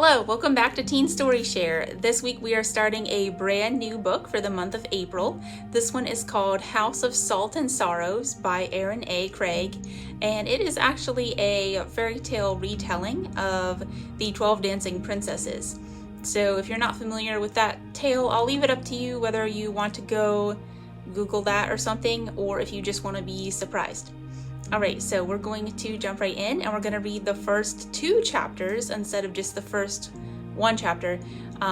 Hello, welcome back to Teen Story Share. This week we are starting a brand new book for the month of April. This one is called House of Salt and Sorrows by Aaron A. Craig, and it is actually a fairy tale retelling of the 12 Dancing Princesses. So if you're not familiar with that tale, I'll leave it up to you whether you want to go Google that or something, or if you just want to be surprised. Alright, so we're going to jump right in and we're going to read the first 2 chapters instead of just the first 1 chapter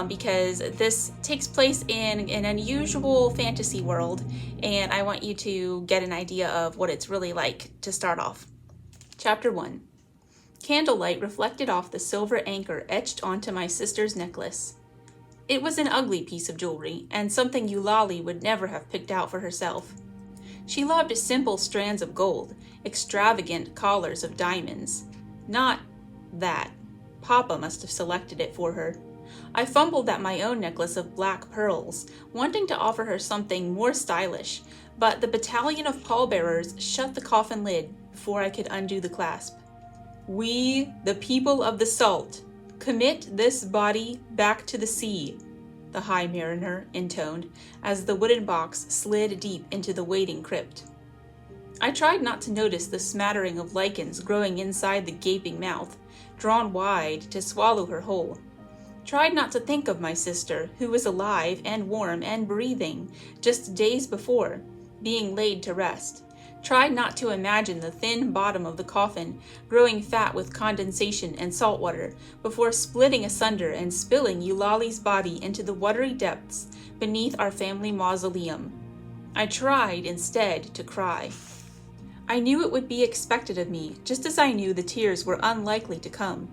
because this takes place in an unusual fantasy world and I want you to get an idea of what it's really like to start off. Chapter 1. Candlelight reflected off the silver anchor etched onto my sister's necklace. It was an ugly piece of jewelry and something Eulalie would never have picked out for herself. She loved simple strands of gold, extravagant collars of diamonds. Not that. Papa must have selected it for her. I fumbled at my own necklace of black pearls, wanting to offer her something more stylish, but the battalion of pallbearers shut the coffin lid before I could undo the clasp. We, the people of the salt, commit this body back to the sea, the High Mariner intoned, as the wooden box slid deep into the waiting crypt. I tried not to notice the smattering of lichens growing inside the gaping mouth, drawn wide to swallow her whole. Tried not to think of my sister, who was alive and warm and breathing just days before, being laid to rest. Tried not to imagine the thin bottom of the coffin growing fat with condensation and salt water before splitting asunder and spilling Eulalie's body into the watery depths beneath our family mausoleum. I tried instead to cry. I knew it would be expected of me, just as I knew the tears were unlikely to come.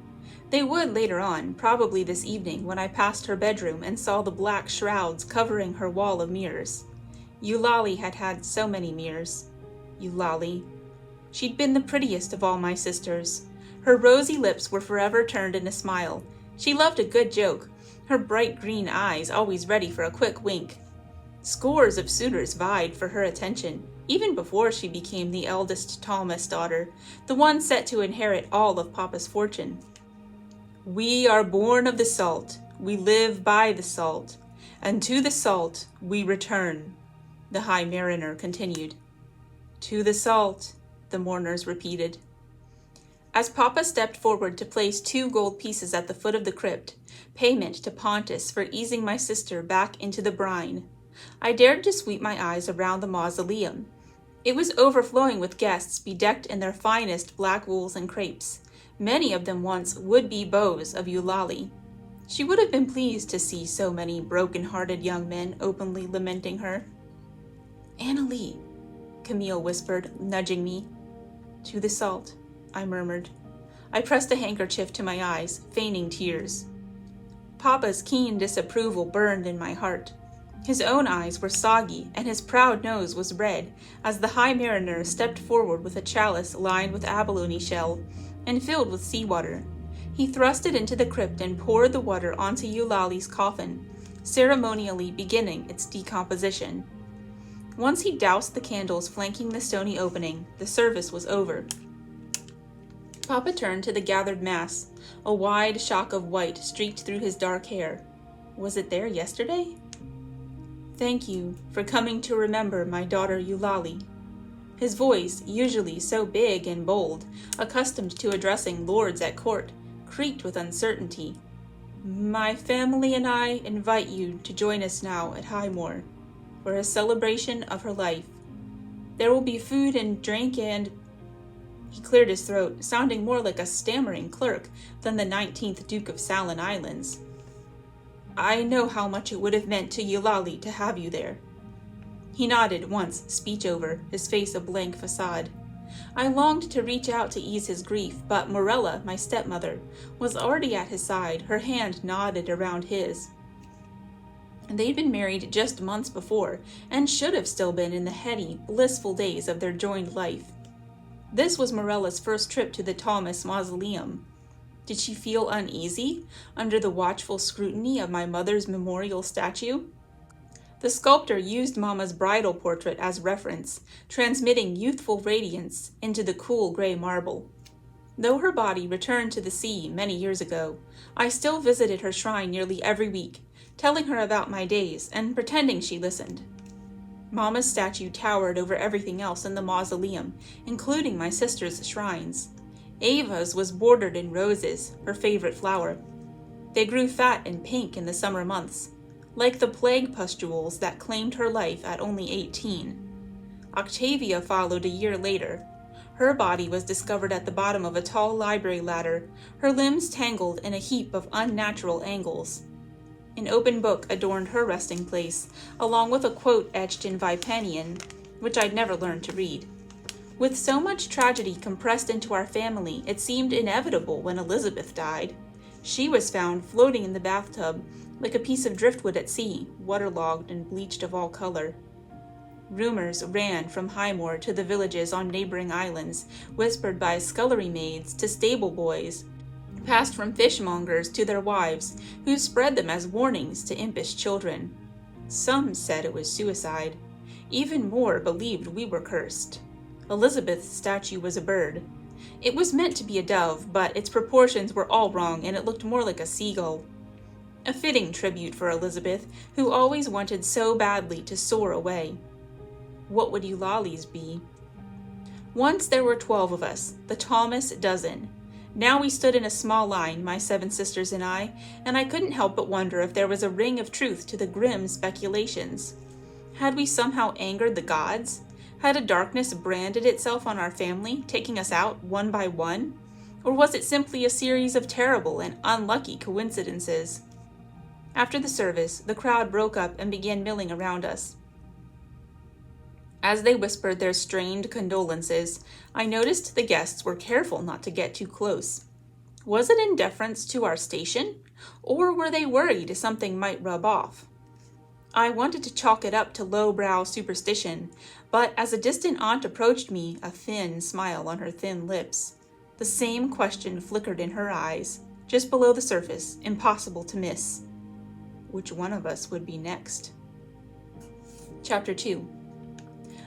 They would later on, probably this evening when I passed her bedroom and saw the black shrouds covering her wall of mirrors. Eulalie had had so many mirrors. Eulalie. She'd been the prettiest of all my sisters. Her rosy lips were forever turned in a smile. She loved a good joke, her bright green eyes always ready for a quick wink. Scores of suitors vied for her attention, even before she became the eldest Thaumas daughter, the one set to inherit all of Papa's fortune. We are born of the salt, we live by the salt, and to the salt we return, the High Mariner continued. To the salt, the mourners repeated. As Papa stepped forward to place 2 gold pieces at the foot of the crypt, payment to Pontus for easing my sister back into the brine, I dared to sweep my eyes around the mausoleum. It was overflowing with guests bedecked in their finest black wools and crepes, many of them once would-be beaux of Eulalie. She would have been pleased to see so many broken-hearted young men openly lamenting her. Annaleigh, Camille whispered, nudging me. To the salt, I murmured. I pressed a handkerchief to my eyes, feigning tears. Papa's keen disapproval burned in my heart. His own eyes were soggy, and his proud nose was red, as the High Mariner stepped forward with a chalice lined with abalone shell and filled with seawater. He thrust it into the crypt and poured the water onto Eulalie's coffin, ceremonially beginning its decomposition. Once he doused the candles flanking the stony opening, the service was over. Papa turned to the gathered mass. A wide shock of white streaked through his dark hair. Was it there yesterday? Thank you for coming to remember my daughter Eulalie. His voice, usually so big and bold, accustomed to addressing lords at court, creaked with uncertainty. My family and I invite you to join us now at Highmore for a celebration of her life. There will be food and drink and... He cleared his throat, sounding more like a stammering clerk than the 19th Duke of Salin Islands. I know how much it would have meant to Eulalie to have you there. He nodded once, speech over, his face a blank facade. I longed to reach out to ease his grief, but Morella, my stepmother, was already at his side, her hand knotted around his. They'd been married just months before, and should have still been in the heady, blissful days of their joined life. This was Morella's first trip to the Thaumas mausoleum. Did she feel uneasy under the watchful scrutiny of my mother's memorial statue? The sculptor used Mama's bridal portrait as reference, transmitting youthful radiance into the cool gray marble. Though her body returned to the sea many years ago, I still visited her shrine nearly every week, telling her about my days and pretending she listened. Mama's statue towered over everything else in the mausoleum, including my sister's shrines. Ava's was bordered in roses, her favorite flower. They grew fat and pink in the summer months, like the plague pustules that claimed her life at only 18. Octavia followed a year later. Her body was discovered at the bottom of a tall library ladder, her limbs tangled in a heap of unnatural angles. An open book adorned her resting place, along with a quote etched in Vipanian, which I'd never learned to read. With so much tragedy compressed into our family, it seemed inevitable when Elizabeth died. She was found floating in the bathtub, like a piece of driftwood at sea, waterlogged and bleached of all color. Rumors ran from Highmoor to the villages on neighboring islands, whispered by scullery maids to stable boys, passed from fishmongers to their wives, who spread them as warnings to impish children. Some said it was suicide. Even more believed we were cursed. Elizabeth's statue was a bird. It was meant to be a dove, but its proportions were all wrong and it looked more like a seagull. A fitting tribute for Elizabeth, who always wanted so badly to soar away. What would Eulalie's be? Once there were 12 of us, the Thaumas dozen. Now we stood in a small line, my 7 sisters and I couldn't help but wonder if there was a ring of truth to the grim speculations. Had we somehow angered the gods? Had a darkness branded itself on our family, taking us out one by one? Or was it simply a series of terrible and unlucky coincidences? After the service, the crowd broke up and began milling around us. As they whispered their strained condolences, I noticed the guests were careful not to get too close. Was it in deference to our station, or were they worried something might rub off? I wanted to chalk it up to lowbrow superstition, but as a distant aunt approached me, a thin smile on her thin lips, the same question flickered in her eyes, just below the surface, impossible to miss. Which one of us would be next? Chapter 2.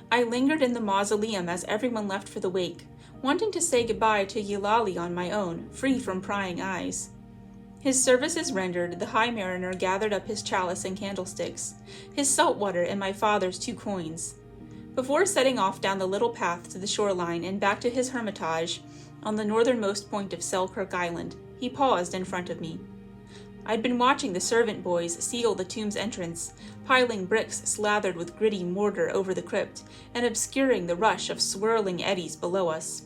I lingered in the mausoleum as everyone left for the wake, wanting to say goodbye to Eulalie on my own, free from prying eyes. His services rendered, the High Mariner gathered up his chalice and candlesticks, his salt water and my father's 2 coins. Before setting off down the little path to the shoreline and back to his hermitage on the northernmost point of Selkirk Island, he paused in front of me. I'd been watching the servant boys seal the tomb's entrance, piling bricks slathered with gritty mortar over the crypt and obscuring the rush of swirling eddies below us.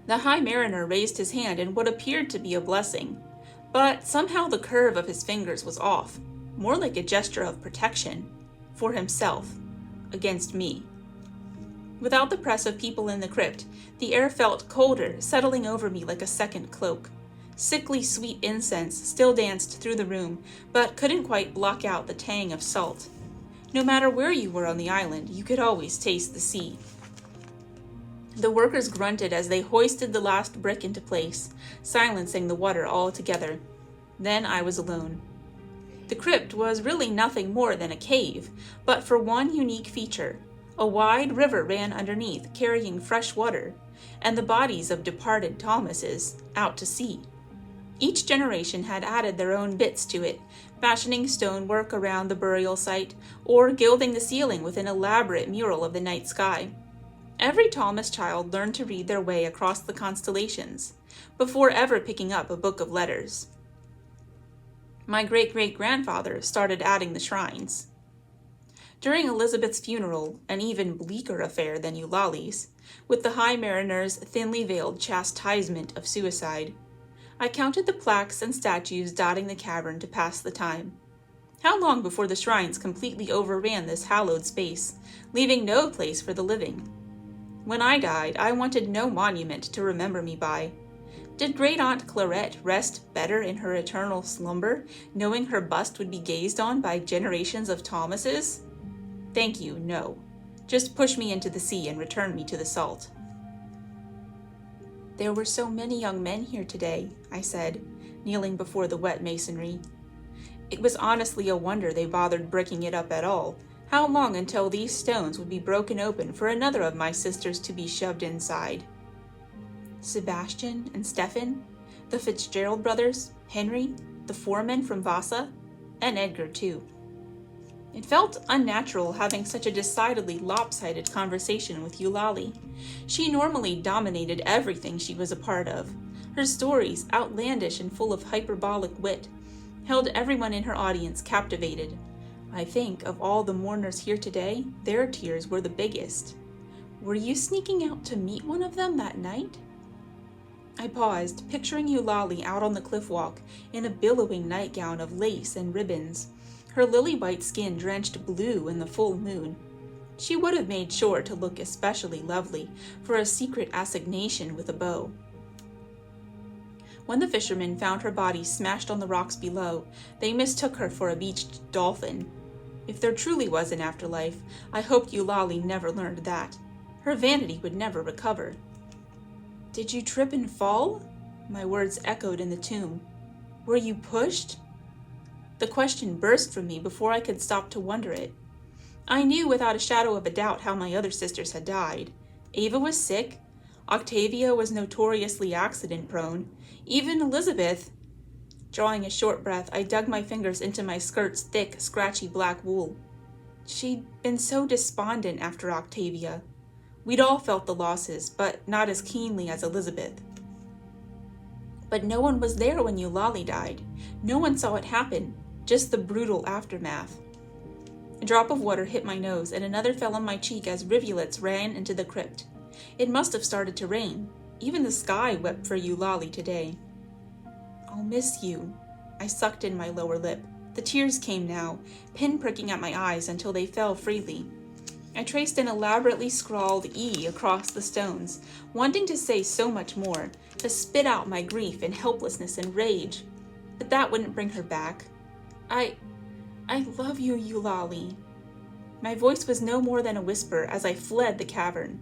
The High Mariner raised his hand in what appeared to be a blessing, but somehow the curve of his fingers was off, more like a gesture of protection, for himself, against me. Without the press of people in the crypt, the air felt colder, settling over me like a second cloak. Sickly sweet incense still danced through the room, but couldn't quite block out the tang of salt. No matter where you were on the island, you could always taste the sea. The workers grunted as they hoisted the last brick into place, silencing the water altogether. Then I was alone. The crypt was really nothing more than a cave, but for one unique feature. A wide river ran underneath, carrying fresh water, and the bodies of departed Thaumases out to sea. Each generation had added their own bits to it, fashioning stonework around the burial site, or gilding the ceiling with an elaborate mural of the night sky. Every Thaumas child learned to read their way across the constellations, before ever picking up a book of letters. My great-great-grandfather started adding the shrines. During Elizabeth's funeral, an even bleaker affair than Eulalie's, with the High Mariner's thinly veiled chastisement of suicide, I counted the plaques and statues dotting the cavern to pass the time. How long before the shrines completely overran this hallowed space, leaving no place for the living? When I died, I wanted no monument to remember me by. Did Great-Aunt Clarette rest better in her eternal slumber, knowing her bust would be gazed on by generations of Thaumases? Thank you, no. Just push me into the sea and return me to the salt. There were so many young men here today, I said, kneeling before the wet masonry. It was honestly a wonder they bothered breaking it up at all. How long until these stones would be broken open for another of my sisters to be shoved inside? Sebastian and Stefan, the Fitzgerald brothers, Henry, the foreman from Vasa, and Edgar too. It felt unnatural having such a decidedly lopsided conversation with Eulalie. She normally dominated everything she was a part of. Her stories, outlandish and full of hyperbolic wit, held everyone in her audience captivated. I think of all the mourners here today, their tears were the biggest. Were you sneaking out to meet one of them that night? I paused, picturing Eulalie out on the cliff walk in a billowing nightgown of lace and ribbons, her lily-white skin drenched blue in the full moon. She would have made sure to look especially lovely for a secret assignation with a bow. When the fishermen found her body smashed on the rocks below, they mistook her for a beached dolphin. If there truly was an afterlife, I hoped Eulalie never learned that. Her vanity would never recover. Did you trip and fall? My words echoed in the tomb. Were you pushed? The question burst from me before I could stop to wonder it. I knew without a shadow of a doubt how my other sisters had died. Ava was sick. Octavia was notoriously accident-prone. Even Elizabeth. Drawing a short breath, I dug my fingers into my skirt's thick, scratchy black wool. She'd been so despondent after Octavia. We'd all felt the losses, but not as keenly as Elizabeth. But no one was there when Eulalie died. No one saw it happen, just the brutal aftermath. A drop of water hit my nose, and another fell on my cheek as rivulets ran into the crypt. It must have started to rain. Even the sky wept for Eulalie today. I'll miss you. I sucked in my lower lip. The tears came now, pin-pricking at my eyes until they fell freely. I traced an elaborately scrawled E across the stones, wanting to say so much more, to spit out my grief and helplessness and rage. But that wouldn't bring her back. I love you, Eulalie. My voice was no more than a whisper as I fled the cavern.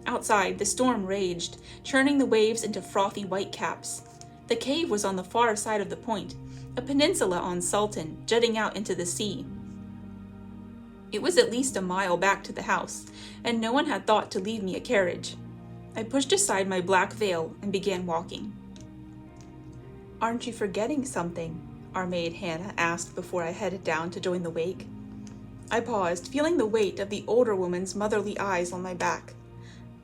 Outside, the storm raged, churning the waves into frothy whitecaps. The cave was on the far side of the point, a peninsula on Sultan, jutting out into the sea. It was at least a mile back to the house, and no one had thought to leave me a carriage. I pushed aside my black veil and began walking. Aren't you forgetting something? Our maid Hannah asked before I headed down to join the wake. I paused, feeling the weight of the older woman's motherly eyes on my back.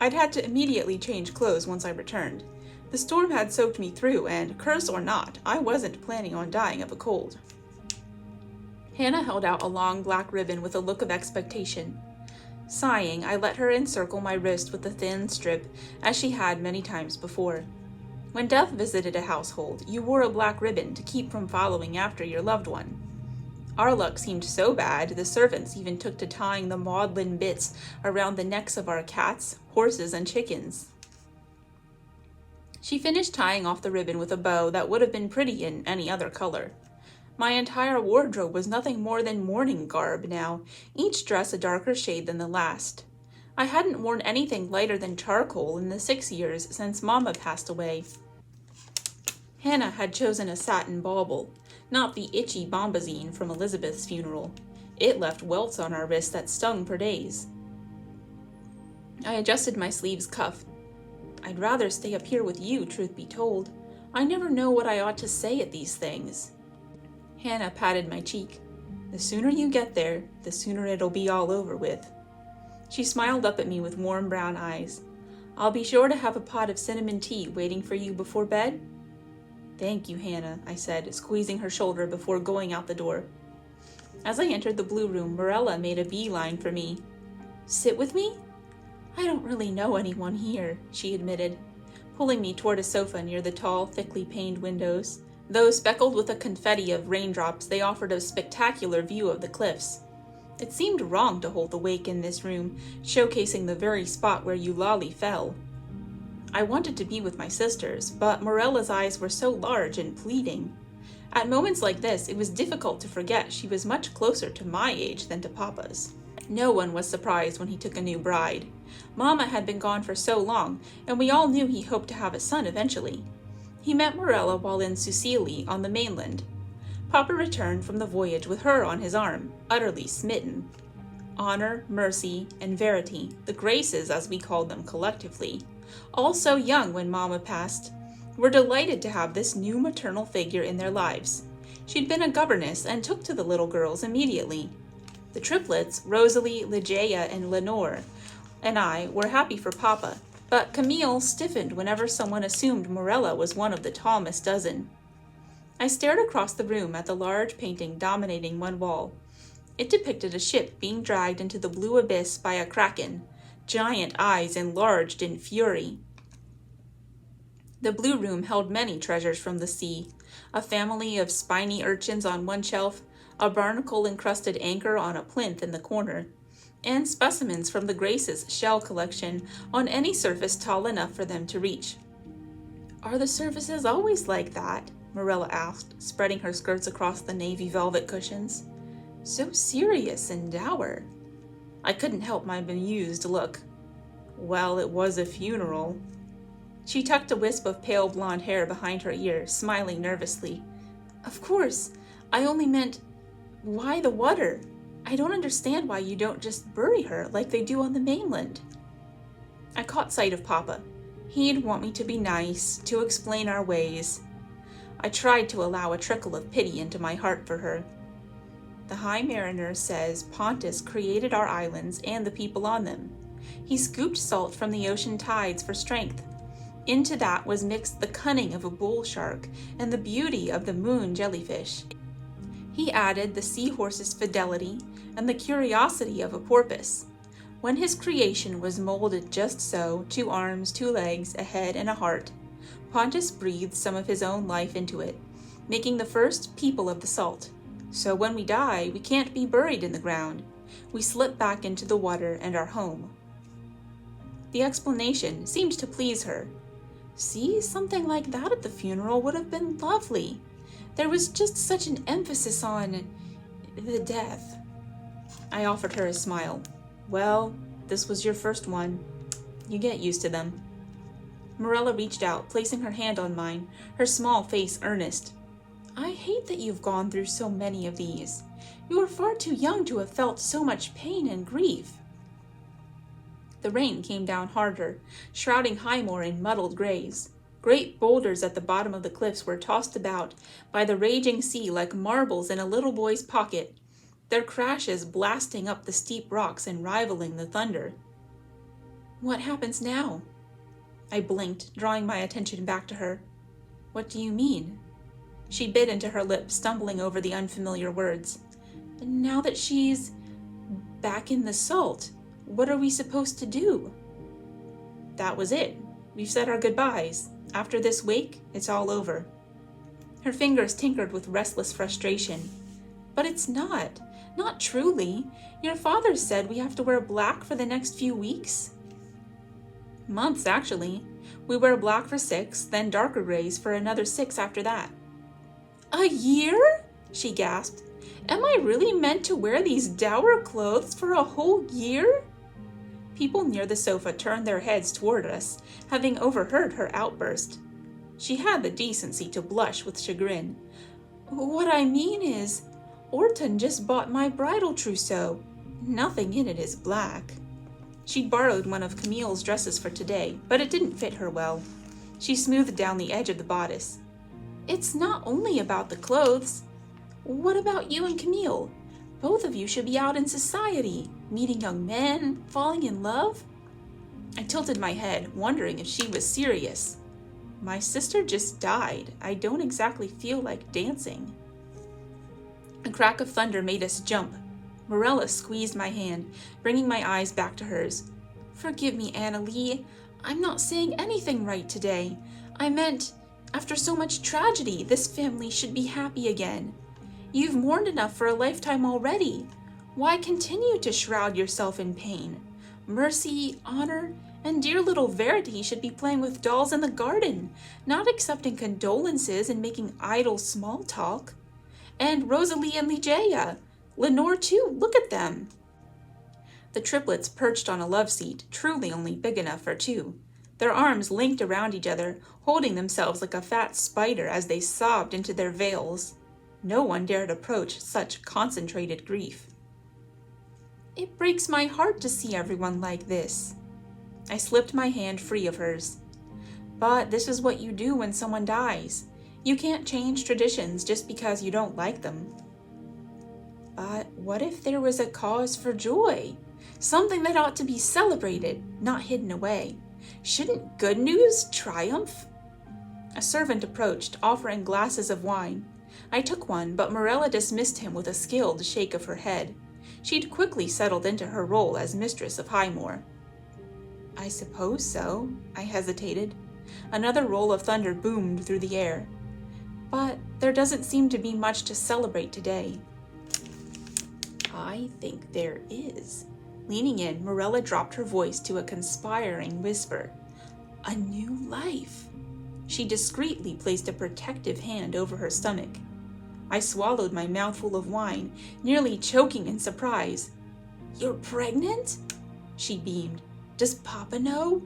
I'd had to immediately change clothes once I returned. The storm had soaked me through, and, curse or not, I wasn't planning on dying of a cold. Hannah held out a long black ribbon with a look of expectation. Sighing, I let her encircle my wrist with a thin strip, as she had many times before. When death visited a household, you wore a black ribbon to keep from following after your loved one. Our luck seemed so bad, the servants even took to tying the maudlin bits around the necks of our cats, horses, and chickens. She finished tying off the ribbon with a bow that would have been pretty in any other color. My entire wardrobe was nothing more than mourning garb now, each dress a darker shade than the last. I hadn't worn anything lighter than charcoal in the 6 years since Mama passed away. Hannah had chosen a satin bauble, not the itchy bombazine from Elizabeth's funeral. It left welts on our wrists that stung for days. I adjusted my sleeve's cuff. I'd rather stay up here with you, truth be told. I never know what I ought to say at these things. Hannah patted my cheek. The sooner you get there, the sooner it'll be all over with. She smiled up at me with warm brown eyes. I'll be sure to have a pot of cinnamon tea waiting for you before bed. Thank you, Hannah, I said, squeezing her shoulder before going out the door. As I entered the blue room, Morella made a beeline for me. Sit with me? I don't really know anyone here, she admitted, pulling me toward a sofa near the tall, thickly paned windows. Though speckled with a confetti of raindrops, they offered a spectacular view of the cliffs. It seemed wrong to hold the wake in this room, showcasing the very spot where Eulalie fell. I wanted to be with my sisters, but Morella's eyes were so large and pleading. At moments like this, it was difficult to forget she was much closer to my age than to Papa's. No one was surprised when he took a new bride. Mama had been gone for so long, and we all knew he hoped to have a son eventually. He met Morella while in Sicily on the mainland. Papa returned from the voyage with her on his arm, utterly smitten. honor, mercy, and verity, the graces as we called them collectively. All so young when Mama passed, were delighted to have this new maternal figure in their lives. She'd been a governess and took to the little girls immediately. The triplets, Rosalie, Ligeia, and Lenore, and I were happy for Papa, but Camille stiffened whenever someone assumed Morella was one of the Thaumas dozen. I stared across the room at the large painting dominating one wall. It depicted a ship being dragged into the blue abyss by a kraken, giant eyes enlarged in fury. The blue room held many treasures from the sea, a family of spiny urchins on one shelf, a barnacle-encrusted anchor on a plinth in the corner, and specimens from the Graces' shell collection on any surface tall enough for them to reach. "Are the surfaces always like that?" Morella asked, spreading her skirts across the navy velvet cushions. "So serious and dour." I couldn't help my bemused look. "Well, it was a funeral." She tucked a wisp of pale blonde hair behind her ear, smiling nervously. "Of course, I only meant, why the water? I don't understand why you don't just bury her like they do on the mainland." I caught sight of Papa. He'd want me to be nice, to explain our ways. I tried to allow a trickle of pity into my heart for her. "The High Mariner says Pontus created our islands and the people on them. He scooped salt from the ocean tides for strength. Into that was mixed the cunning of a bull shark and the beauty of the moon jellyfish. He added the seahorse's fidelity and the curiosity of a porpoise. When his creation was molded just so, 2 arms, 2 legs, a head, and a heart, Pontus breathed some of his own life into it, making the first people of the salt. So when we die, we can't be buried in the ground. We slip back into the water and are home." The explanation seemed to please her. "See, something like that at the funeral would have been lovely. There was just such an emphasis on the death." I offered her a smile. "Well, this was your first one. You get used to them." Morella reached out, placing her hand on mine, her small face earnest. "I hate that you've gone through so many of these. You are far too young to have felt so much pain and grief." The rain came down harder, shrouding Highmore in muddled grays. Great boulders at the bottom of the cliffs were tossed about by the raging sea like marbles in a little boy's pocket, their crashes blasting up the steep rocks and rivaling the thunder. "What happens now?" I blinked, drawing my attention back to her. "What do you mean?" She bit into her lip, stumbling over the unfamiliar words. "Now that she's back in the salt, what are we supposed to do?" "That was it. We've said our goodbyes. After this wake, it's all over." Her fingers tinkered with restless frustration. "But it's not truly. Your father said we have to wear black for the next few weeks." "Months, actually. We wear black for 6, then darker grays for another 6 after that." "A year?" she gasped. "Am I really meant to wear these dour clothes for a whole year?" People near the sofa turned their heads toward us, having overheard her outburst. She had the decency to blush with chagrin. "What I mean is, Orton just bought my bridal trousseau. Nothing in it is black." She'd borrowed one of Camille's dresses for today, but it didn't fit her well. She smoothed down the edge of the bodice. "It's not only about the clothes. What about you and Camille? Both of you should be out in society, meeting young men, falling in love." I tilted my head, wondering if she was serious. "My sister just died. I don't exactly feel like dancing." A crack of thunder made us jump. Morella squeezed my hand, bringing my eyes back to hers. "Forgive me, Annaleigh. I'm not saying anything right today. I meant, after so much tragedy, this family should be happy again. You've mourned enough for a lifetime already. Why continue to shroud yourself in pain? Mercy, honor, and dear little Verity should be playing with dolls in the garden, not accepting condolences and making idle small talk. And Rosalie and Ligeia. Lenore too, look at them." The triplets perched on a love seat, truly only big enough for 2. Their arms linked around each other, holding themselves like a fat spider as they sobbed into their veils. No one dared approach such concentrated grief. It breaks my heart to see everyone like this. I slipped my hand free of hers. But this is what you do when someone dies. You can't change traditions just because you don't like them. But what if there was a cause for joy? Something that ought to be celebrated, not hidden away. Shouldn't good news triumph? A servant approached, offering glasses of wine. I took one, but Marilla dismissed him with a skilled shake of her head. She'd quickly settled into her role as mistress of Highmore. I suppose so, I hesitated. Another roll of thunder boomed through the air. But there doesn't seem to be much to celebrate today. I think there is. Leaning in, Marilla dropped her voice to a conspiring whisper. A new life. She discreetly placed a protective hand over her stomach. I swallowed my mouthful of wine, nearly choking in surprise. You're pregnant? She beamed. Does Papa know?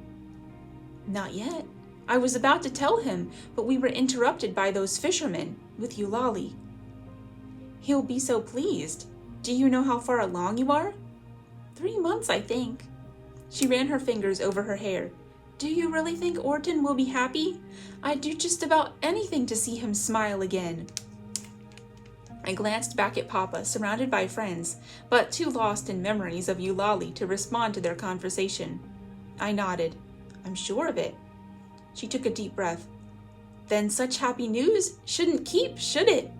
Not yet. I was about to tell him, but we were interrupted by those fishermen with Eulalie. He'll be so pleased. Do you know how far along you are? 3 months, I think. She ran her fingers over her hair. Do you really think Orton will be happy? I'd do just about anything to see him smile again. I glanced back at Papa, surrounded by friends, but too lost in memories of Eulalie to respond to their conversation. I nodded. I'm sure of it. She took a deep breath. Then such happy news shouldn't keep, should it?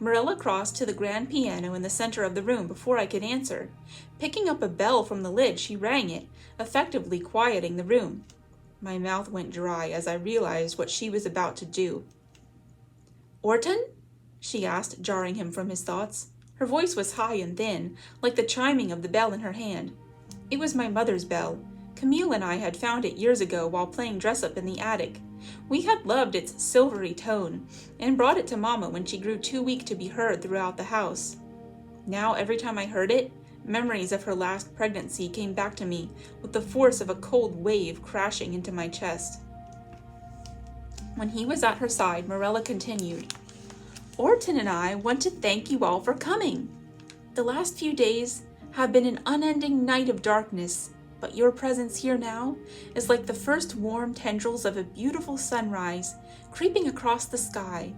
Marilla crossed to the grand piano in the center of the room before I could answer. Picking up a bell from the lid, she rang it, effectively quieting the room. My mouth went dry as I realized what she was about to do. Orton? She asked, jarring him from his thoughts. Her voice was high and thin, like the chiming of the bell in her hand. It was my mother's bell. Camille and I had found it years ago while playing dress-up in the attic. We had loved its silvery tone, and brought it to Mama when she grew too weak to be heard throughout the house. Now, every time I heard it, memories of her last pregnancy came back to me with the force of a cold wave crashing into my chest. When he was at her side, Marilla continued, Orton and I want to thank you all for coming. The last few days have been an unending night of darkness, but your presence here now is like the first warm tendrils of a beautiful sunrise creeping across the sky.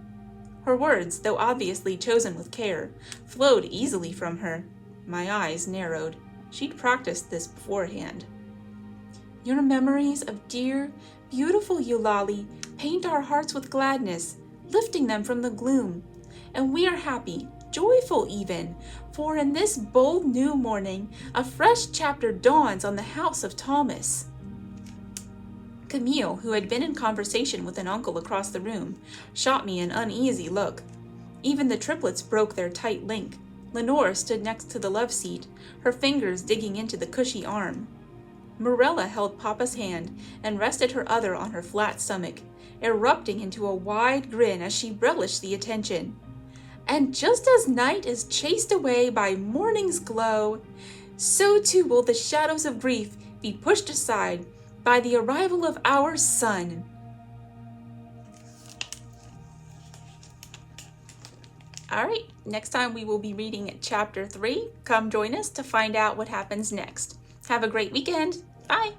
Her words, though obviously chosen with care, flowed easily from her. My eyes narrowed. She'd practiced this beforehand. Your memories of dear, beautiful Eulalie paint our hearts with gladness, lifting them from the gloom. And we are happy, joyful even, for in this bold new morning, a fresh chapter dawns on the house of Thaumas. Camille, who had been in conversation with an uncle across the room, shot me an uneasy look. Even the triplets broke their tight link. Lenore stood next to the love seat, her fingers digging into the cushy arm. Marilla held Papa's hand and rested her other on her flat stomach, erupting into a wide grin as she relished the attention. And just as night is chased away by morning's glow, so too will the shadows of grief be pushed aside by the arrival of our sun. All right, next time we will be reading chapter 3. Come join us to find out what happens next. Have a great weekend. Bye.